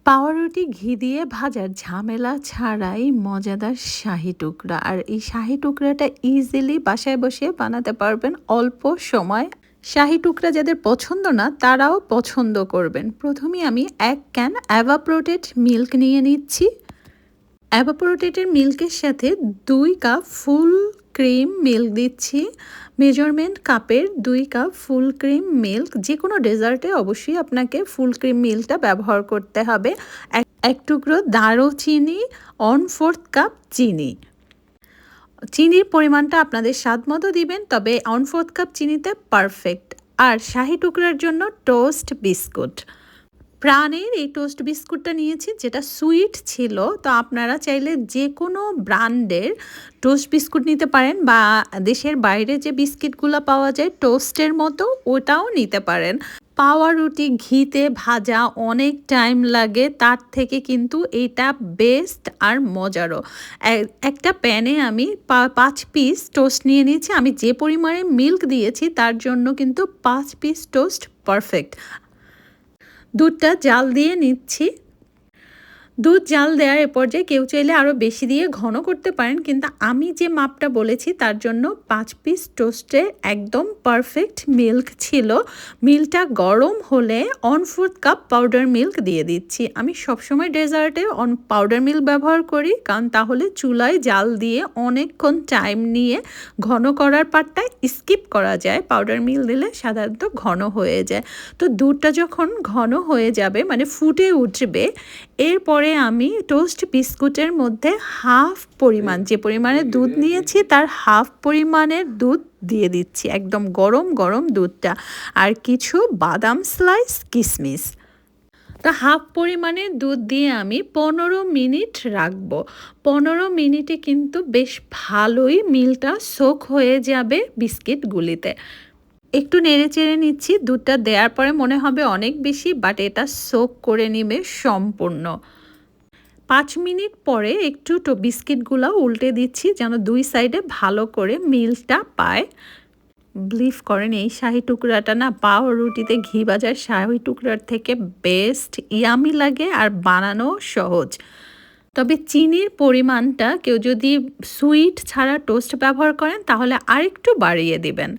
পাউরুটি ঘি দিয়ে ভাজার ঝামেলা ছাড়াই মজাদার শাহি টুকরা। আর এই শাহি টুকরাটা ইজিলি বাসায় বসে বানাতে পারবেন অল্প সময়। শাহি টুকরা যাদের পছন্দ না তারাও পছন্দ করবেন। প্রথমে আমি 1 ক্যান এভাপোরেটেড মিল্ক নিয়ে নিচ্ছি। এভাপোরেটেড মিল্কের সাথে 2 কাপ ফুল ক্রিম মিল্ক দিচ্ছি। মেজারমেন্ট কাপের 2 কাপ ফুল ক্রিম মিল্ক। যে কোনো ডেজার্টে অবশ্যই আপনাকে ফুল ক্রিম মিল্কটা ব্যবহার করতে হবে। এক টুকরো দারুচিনি, 1/4 কাপ চিনি। চিনির পরিমাণটা আপনাদের স্বাদ মতো দিবেন, তবে 1/4 কাপ চিনিতে পারফেক্ট। আর শাহি টুকরার জন্য টোস্ট বিস্কুট। প্রাণের এই টোস্ট বিস্কুটটা নিয়েছি, যেটা সুইট ছিল। তো আপনারা চাইলে যে কোনো ব্র্যান্ডের টোস্ট বিস্কুট নিতে পারেন, বা দেশের বাইরে যে বিস্কিটগুলো পাওয়া যায় টোস্টের মতো ওটাও নিতে পারেন। পাউরুটি ঘিতে ভাজা অনেক টাইম লাগে, তার থেকে কিন্তু এটা বেস্ট আর মজারও। একটা প্যানে আমি 5 পিস টোস্ট নিয়ে নিয়েছি। আমি যে পরিমাণে মিল্ক দিয়েছি তার জন্য কিন্তু 5 পিস টোস্ট পারফেক্ট। দুধটা জাল দিয়ে নিচ্ছি। দুধ জাল দেওয়ার এ পর্যায়ে কেউ চাইলে আরও বেশি দিয়ে ঘন করতে পারেন, কিন্তু আমি যে মাপটা বলেছি তার জন্য 5 পিস টোস্টে একদম পারফেক্ট মিল্ক ছিল। মিল্কটা গরম হলে 1/4 কাপ পাউডার মিল্ক দিয়ে দিচ্ছি। আমি সবসময় ডেজার্টে পাউডার মিল্ক ব্যবহার করি, কারণ তাহলে চুলায় জাল দিয়ে অনেকক্ষণ টাইম নিয়ে ঘন করার পার্টটা স্কিপ করা যায়। পাউডার মিল্ক দিলে সাধারণত ঘন হয়ে যায়। তো দুধটা যখন ঘন হয়ে যাবে, মানে ফুটে উঠবে, এরপরে আমি টোস্ট বিস্কুটের মধ্যে হাফ পরিমাণ, যে পরিমাণে দুধ নিয়েছি তার হাফ পরিমাণের দুধ দিয়ে দিচ্ছি, একদম গরম গরম দুধটা। আর কিছু বাদাম স্লাইস, কিশমিশ। তো হাফ পরিমাণে দুধ দিয়ে আমি 15 মিনিট রাখবো। 15 মিনিটে কিন্তু বেশ ভালোই মিল্কটা সোক হয়ে যাবে বিস্কিটগুলিতে। একটু নেড়ে চেড়ে নিচ্ছি। দুধটা দেওয়ার পরে মনে হবে অনেক বেশি, বাট এটা সোক করে নিবে সম্পূর্ণ। 5 মিনিট পরে একটু বিস্কিটগুলো উল্টে দিচ্ছি, যেন দুই সাইডে ভালো করে মিল্কটা পায়। বিলিভ করেন এই শাহি টুকরাটা না পাউরুটিতে ঘি ভাজার শাহি টুকরার থেকে বেস্ট, ইয়ামি লাগে আর বানানো সহজ। তবে চিনির পরিমাণটা কেউ যদি সুইট ছাড়া টোস্ট ব্যবহার করেন তাহলে আরেকটু বাড়িয়ে দিবেন।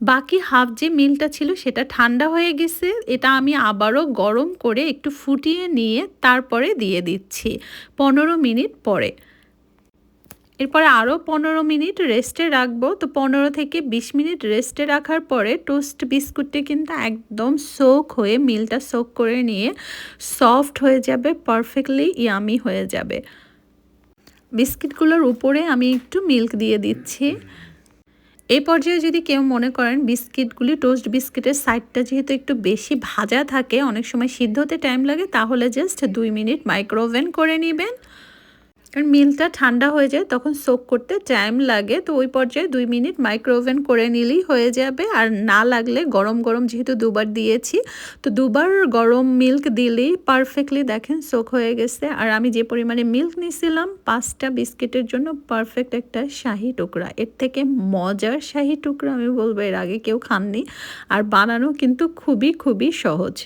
বাকি হাফ যে মিল্কটা ছিল সেটা ঠান্ডা হয়ে গেছে। এটা আমি আবারও গরম করে একটু ফুটিয়ে নিয়ে তারপরে দিয়ে দিচ্ছি 15 মিনিট পরে। এরপরে আরও 15 মিনিট রেস্টে রাখবো। তো 15 থেকে 20 মিনিট রেস্টে রাখার পরে টোস্ট বিস্কুটটি কিন্তু একদম সোক হয়ে, মিল্কটা সোক করে নিয়ে সফট হয়ে যাবে, পারফেক্টলি ইয়ামি হয়ে যাবে। বিস্কিটগুলোর উপরে আমি একটু মিল্ক দিয়ে দিচ্ছি। এই পর্যায়ে যদি কেউ মনে করেন বিস্কিটগুলি, টোস্ট বিস্কিটের সাইডটা যেহেতু একটু বেশি ভাজা থাকে, অনেক সময় সিদ্ধ হতে টাইম লাগে, তাহলে জাস্ট 2 মিনিট মাইক্রোওভেন করে নেবেন। কারণ মিল্কটা ঠান্ডা হয়ে যায়, তখন সোক করতে টাইম লাগে। তো ওই পর্যায়ে 2 মিনিট মাইক্রোওভেন করে নিলেই হয়ে যাবে। আর না লাগলে গরম গরম, যেহেতু দুবার দিয়েছি, তো দুবার গরম মিল্ক দিলেই পারফেক্টলি দেখেন সোক হয়ে গেছে। আর আমি যে পরিমাণে মিল্ক নিয়েছিলাম 5টা বিস্কিটের জন্য পারফেক্ট একটা শাহি টুকরা। এর থেকে মজার শাহি টুকরা আমি বলবো এর আগে কেউ খাননি। আর বানানো কিন্তু খুবই খুবই সহজ।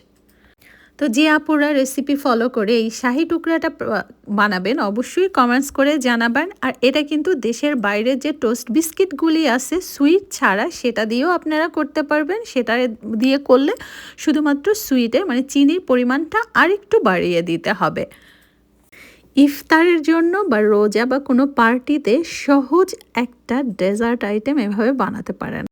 তো যে আপুরা রেসিপি ফলো করে এই শাহি টুকরাটা বানাবেন অবশ্যই কমেন্টস করে জানাবেন। আর এটা কিন্তু দেশের বাইরে যে টোস্ট বিস্কিটগুলি আছে সুইট ছাড়া, সেটা দিয়েও আপনারা করতে পারবেন। সেটা দিয়ে করলে শুধুমাত্র সুইটে, মানে চিনির পরিমাণটা আরেকটু বাড়িয়ে দিতে হবে। ইফতারের জন্য বা রোজা বা কোনো পার্টিতে সহজ একটা ডেজার্ট আইটেম এভাবে বানাতে পারেন।